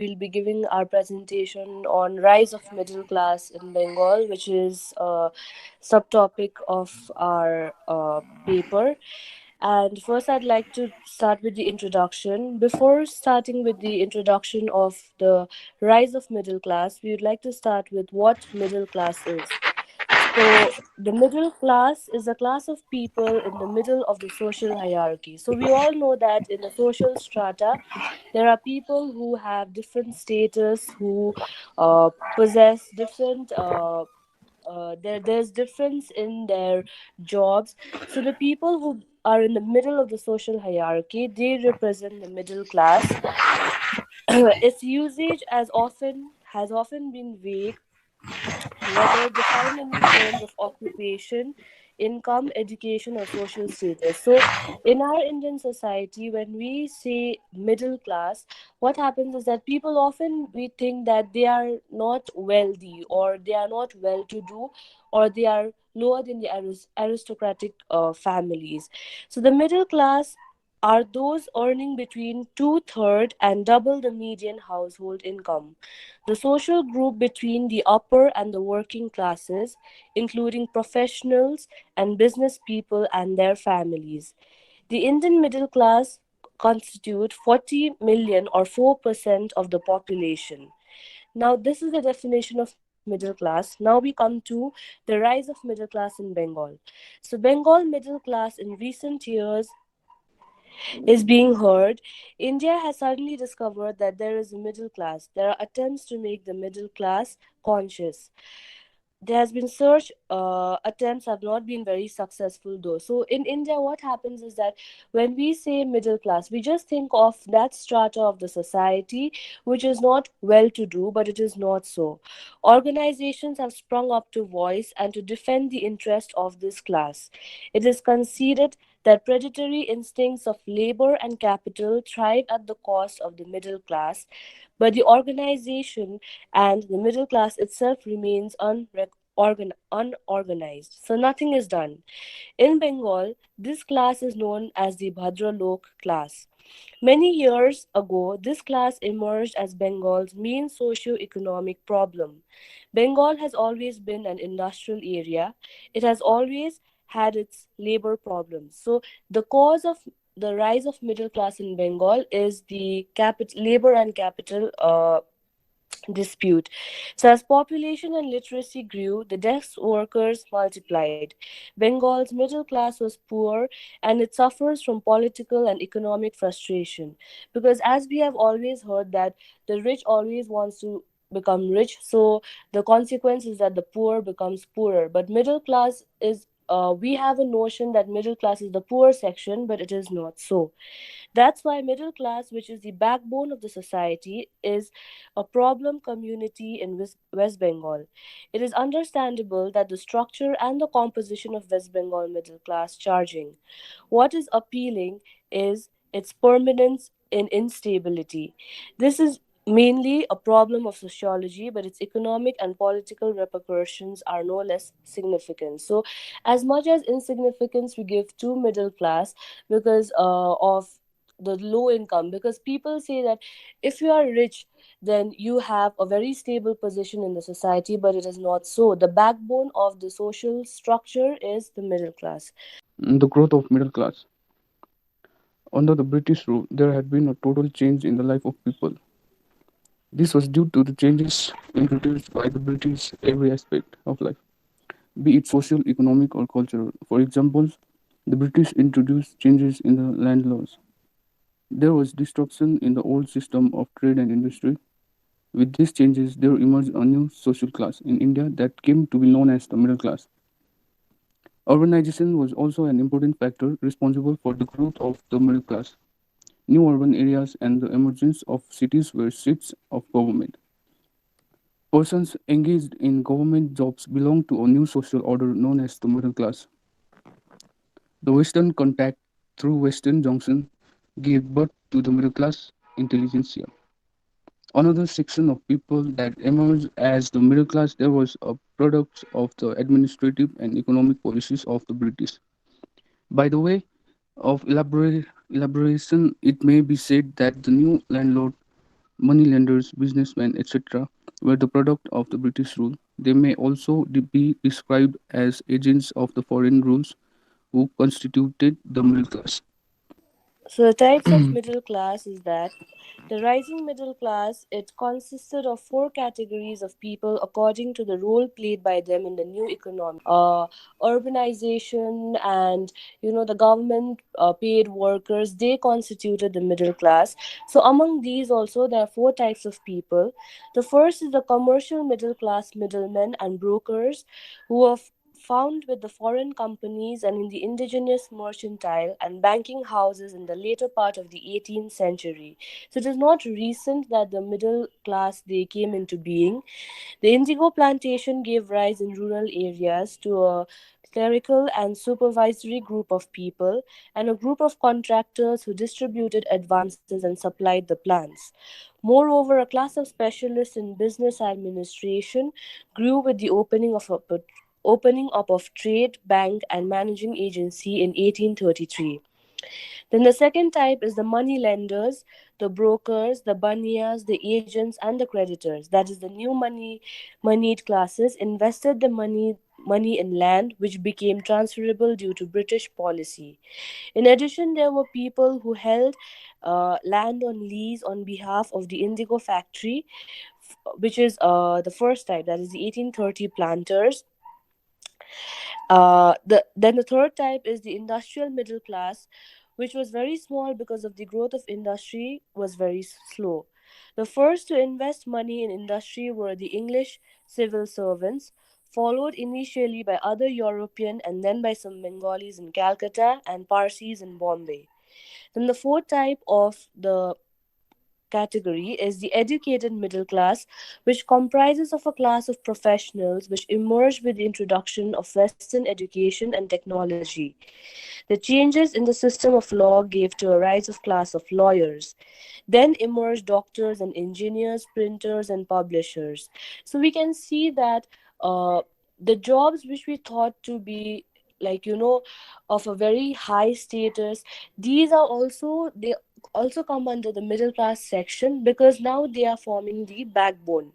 we'll be giving our presentation on rise of middle class in Bengal, which is a subtopic of our paper. And first, I'd like to start with the introduction. Before starting with the introduction of the rise of middle class, we would like to start with what middle class is. So, the middle class is a class of people in the middle of the social hierarchy. So, we all know that in the social strata, there are people who have different status, who possess different. There's difference in their jobs. So the people who are in the middle of the social hierarchy, they represent the middle class. Its usage has often been vague, whether defined in terms of occupation, income, education, or social status. So, in our Indian society, when we say middle class, what happens is that people often we think that they are not wealthy or they are not well to do or they are lower than the aristocratic families. So, the middle class are those earning between two-thirds and double the median household income. The social group between the upper and the working classes, including professionals and business people and their families. The Indian middle class constitute 40 million or 4% of the population. Now, this is the definition of middle class. Now we come to the rise of middle class in Bengal. So, Bengal middle class in recent years is being heard. India has suddenly discovered that there is a middle class. There are attempts to make the middle class conscious. There has been search attempts have not been very successful though. So in India, what happens is that when we say middle class, we just think of that strata of the society which is not well to do, but it is not so. Organizations have sprung up to voice and to defend the interest of this class. It is conceded that predatory instincts of labor and capital thrive at the cost of the middle class, but the organization and the middle class itself remains unorganized. So nothing is done. In Bengal, this class is known as the Bhadralok class. Many years ago, this class emerged as Bengal's main socio-economic problem. Bengal has always been an industrial area. It has always had its labor problems. So the cause of the rise of middle class in Bengal is the labor and capital dispute. So, as population and literacy grew, the desk workers multiplied. Bengal's middle class was poor and it suffers from political and economic frustration. Because, as we have always heard, that the rich always wants to become rich, so the consequence is that the poor becomes poorer. But middle class is we have a notion that middle class is the poor section, but it is not so. That's why middle class, which is the backbone of the society, is a problem community in West Bengal. It is understandable that the structure and the composition of West Bengal middle class charging. What is appealing is its permanence in instability. This is mainly a problem of sociology, but its economic and political repercussions are no less significant. So, as much as insignificance we give to middle class because of the low income, because people say that if you are rich then you have a very stable position in the society, but it is not so. The backbone of the social structure is the middle class. The growth of middle class. Under the British rule, there had been a total change in the life of people. This was due to the changes introduced by the British every aspect of life, be it social, economic, or cultural. For example, the British introduced changes in the land laws. There was disruption in the old system of trade and industry. With these changes, there emerged a new social class in India that came to be known as the middle class. Urbanization was also an important factor responsible for the growth of the middle class. New urban areas and the emergence of cities were seats of government. Persons engaged in government jobs belonged to a new social order known as the middle class. The Western contact through Western Junction gave birth to the middle class intelligentsia. Another section of people that emerged as the middle class there was a product of the administrative and economic policies of the British. By the way of elaboration, it may be said that the new landlord moneylenders, businessmen, etc., were the product of the British rule. They may also be described as agents of the foreign rules who constituted the middle class. So the types of middle class is that the rising middle class, it consisted of four categories of people according to the role played by them in the new economy. Urbanization and the government paid workers, they constituted the middle class. So among these also there are four types of people. The first is the commercial middle class, middlemen and brokers, who are found with the foreign companies and in the indigenous mercantile and banking houses in the later part of the 18th century. So it is not recent that the middle class they came into being. The indigo plantation gave rise in rural areas to a clerical and supervisory group of people and a group of contractors who distributed advances and supplied the plants. Moreover, a class of specialists in business administration grew with the opening up of trade, bank, and managing agency in 1833. Then the second type is the money lenders, the brokers, the banias, the agents, and the creditors. That is the new moneyed classes invested the money in land which became transferable due to British policy. In addition, there were people who held land on lease on behalf of the indigo factory, which is the first type, that is the 1830 planters. Then the third type is the industrial middle class, which was very small because of the growth of industry was very slow. The first to invest money in industry were the English civil servants, followed initially by other European and then by some Bengalis in Calcutta and Parsis in Bombay. Then the fourth type of the category is the educated middle class, which comprises of a class of professionals which emerged with the introduction of Western education and technology. The changes in the system of law gave to a rise of class of lawyers. Then emerged doctors and engineers, printers and publishers. So we can see that the jobs which we thought to be of a very high status, these are also they also come under the middle class section because now they are forming the backbone.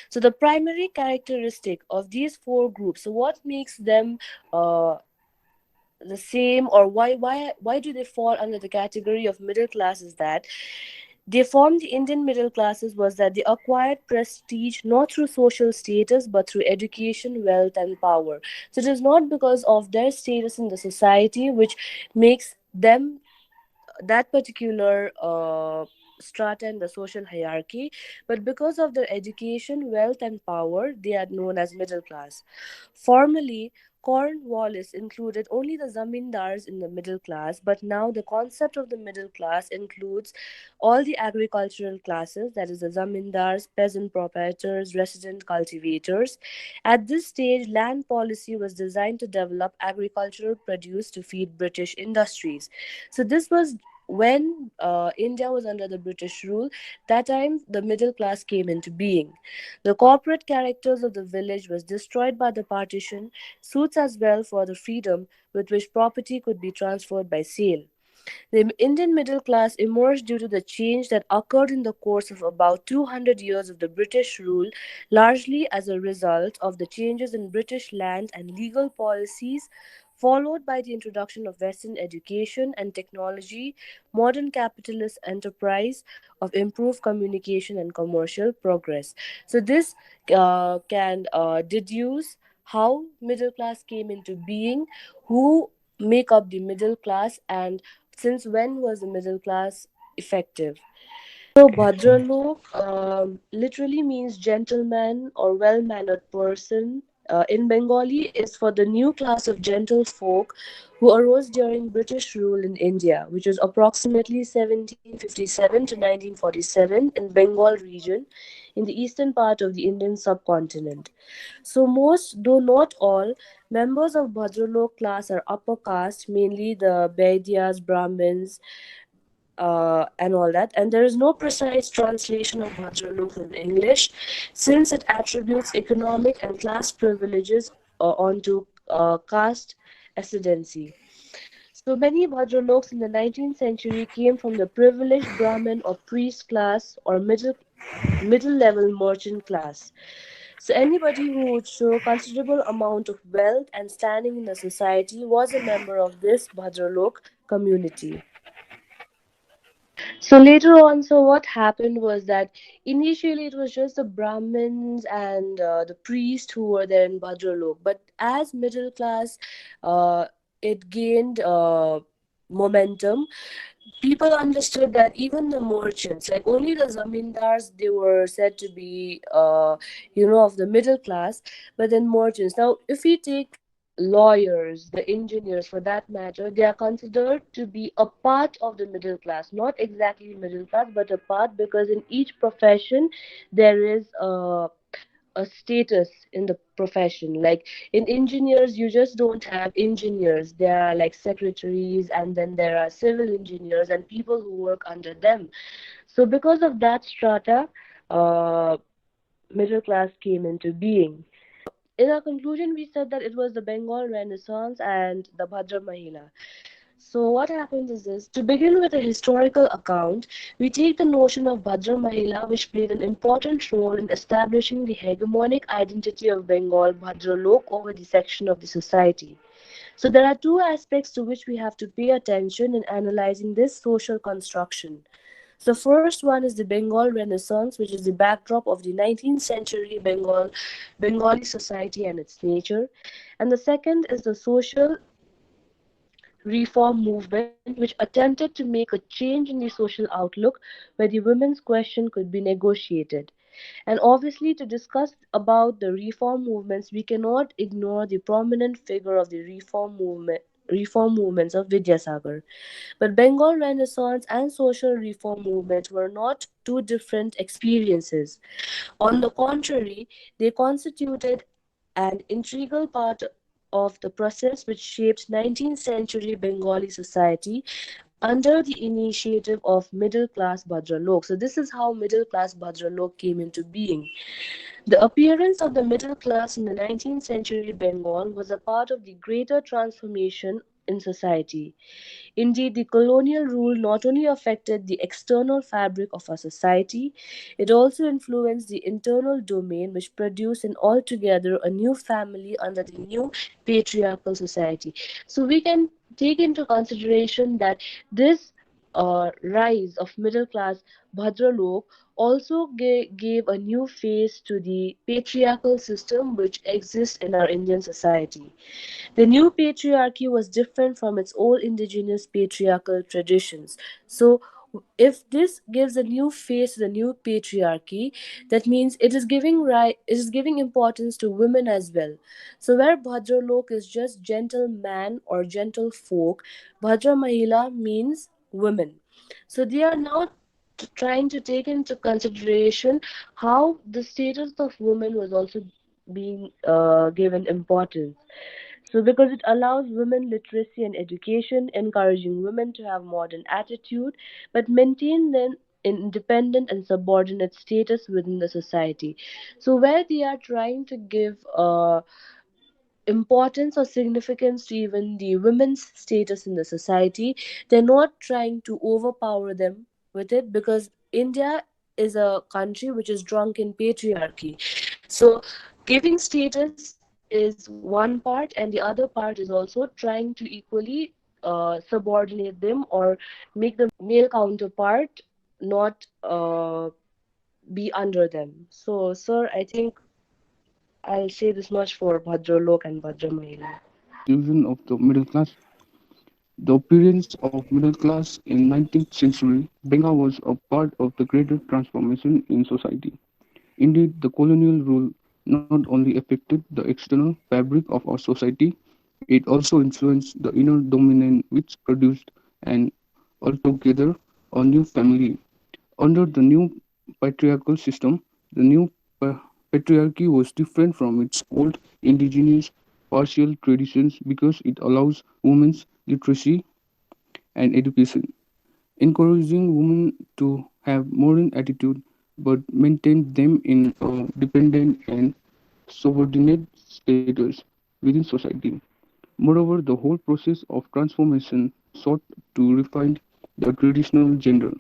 So the primary characteristic of these four groups, so what makes them uh, the same, or why do they fall under the category of middle class, is that they formed the Indian middle classes was that they acquired prestige not through social status but through education, wealth, and power. So it is not because of their status in the society which makes them that particular strata in the social hierarchy, but because of their education, wealth, and power, they are known as middle class. Formerly, Cornwallis included only the zamindars in the middle class, but now the concept of the middle class includes all the agricultural classes, that is, the zamindars, peasant proprietors, resident cultivators. At this stage, land policy was designed to develop agricultural produce to feed British industries. So this was when India was under the British rule. That time the middle class came into being. The corporate characters of the village was destroyed by the partition, suits as well for the freedom with which property could be transferred by sale. The Indian middle class emerged due to the change that occurred in the course of about 200 years of the British rule, largely as a result of the changes in British land and legal policies, followed by the introduction of Western education and technology, modern capitalist enterprise, of improved communication and commercial progress. So this can deduce how middle class came into being, who make up the middle class, and since when was the middle class effective? So Okay, so Bhadralok literally means gentleman or well-mannered person. In Bengali, is for the new class of gentle folk who arose during British rule in India, which was approximately 1757 to 1947 in Bengal region in the eastern part of the Indian subcontinent. So most, though not all, members of Bhadralok class are upper caste, mainly the Baidyas, Brahmins, and all that. And there is no precise translation of Bhadralok in English, since it attributes economic and class privileges onto caste ascendancy. So many Bhadraloks in the 19th century came from the privileged Brahmin or priest class or middle level merchant class. So anybody who would show considerable amount of wealth and standing in the society was a member of this Bhadralok community. So later on, so what happened was that initially it was just the Brahmins and the priests who were there in Bhadralok. But as middle class, uh, it gained momentum. People understood that even the merchants, like only the zamindars, they were said to be, of the middle class, but then merchants. Now, if we take lawyers, the engineers for that matter, they are considered to be a part of the middle class, not exactly middle class, but a part because in each profession there is a status in the profession. Like in engineers, you just don't have engineers. There are like secretaries, and then there are civil engineers and people who work under them. So because of that strata, uh, middle class came into being. In our conclusion, we said that it was the Bengal Renaissance and the Bhadra Mahila. So what happens is this. To begin with a historical account, we take the notion of Bhadra Mahila, which played an important role in establishing the hegemonic identity of Bengal Bhadra Lok over the section of the society. So there are two aspects to which we have to pay attention in analyzing this social construction. So first one is the Bengal Renaissance, which is the backdrop of the 19th century Bengali society and its nature. And the second is the social reform movement, which attempted to make a change in the social outlook where the women's question could be negotiated. And obviously, to discuss about the reform movements, we cannot ignore the prominent figure of the reform movements of Vidyasagar. But Bengal Renaissance and social reform movements were not two different experiences. On the contrary, they constituted an integral part of the process which shaped 19th century Bengali society under the initiative of middle class Bhadralok. So, this is how middle class Bhadralok came into being. The appearance of the middle class in the 19th century Bengal was a part of the greater transformation in society. Indeed, the colonial rule not only affected the external fabric of our society, it also influenced the internal domain, which produced an altogether a new family under the new patriarchal society. So we can take into consideration that this rise of middle class Bhadralok also gave a new face to the patriarchal system which exists in our Indian society. The new patriarchy was different from its old indigenous patriarchal traditions. So, if this gives a new face to the new patriarchy, that means it is giving importance to women as well. So where Bhadralok is just gentle man or gentle folk, Bhadra Mahila means women. So they are now trying to take into consideration how the status of women was also being given importance. So, because it allows women literacy and education, encouraging women to have modern attitude, but maintain them independent and subordinate status within the society. So, where they are trying to give importance or significance to even the women's status in the society, they're not trying to overpower them with it because India is a country which is drunk in patriarchy. So, giving status is one part, and the other part is also trying to equally subordinate them or make the male counterpart not be under them. So, sir, I think I'll say this much for Bhadralok and Bhadramahila. Fusion of the middle class. The appearance of middle class in 19th century Bengal was a part of the greater transformation in society. Indeed, the colonial rule not only affected the external fabric of our society, it also influenced the inner domain which produced an altogether a new family. Under the new patriarchal system, the new patriarchy was different from its old indigenous partial traditions because it allows women's literacy and education, encouraging women to have modern attitude but maintain them in a dependent and subordinate status within society. Moreover, the whole process of transformation sought to refine the traditional gender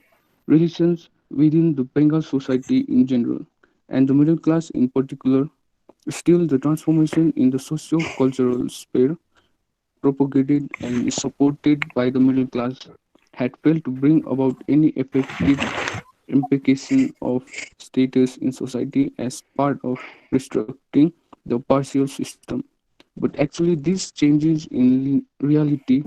relations within the Bengal society in general, and the middle class in particular. Still, the transformation in the socio-cultural sphere, propagated and supported by the middle class, had failed to bring about any effective implication of status in society as part of restructuring the partial system. But actually, these changes in reality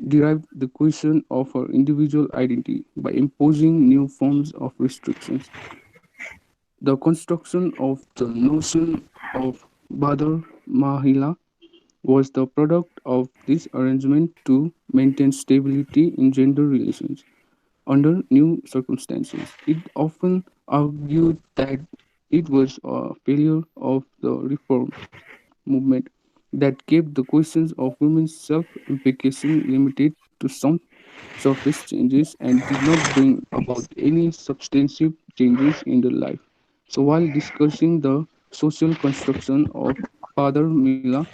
derived the question of her individual identity by imposing new forms of restrictions. The construction of the notion of Badar Mahila was the product of this arrangement to maintain stability in gender relations under new circumstances. It often argued that it was a failure of the reform movement that kept the questions of women's self-implication limited to some surface changes and did not bring about any substantive changes in their life. So while discussing the social construction of Father Mila,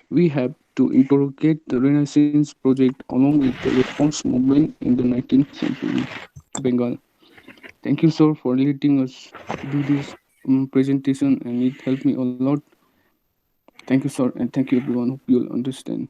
we have to interrogate the Renaissance project along with the reforms movement in the 19th century Bengal. Thank you, sir, for letting us do this presentation, and it helped me a lot. Thank you, sir, and thank you, everyone. Hope you'll understand.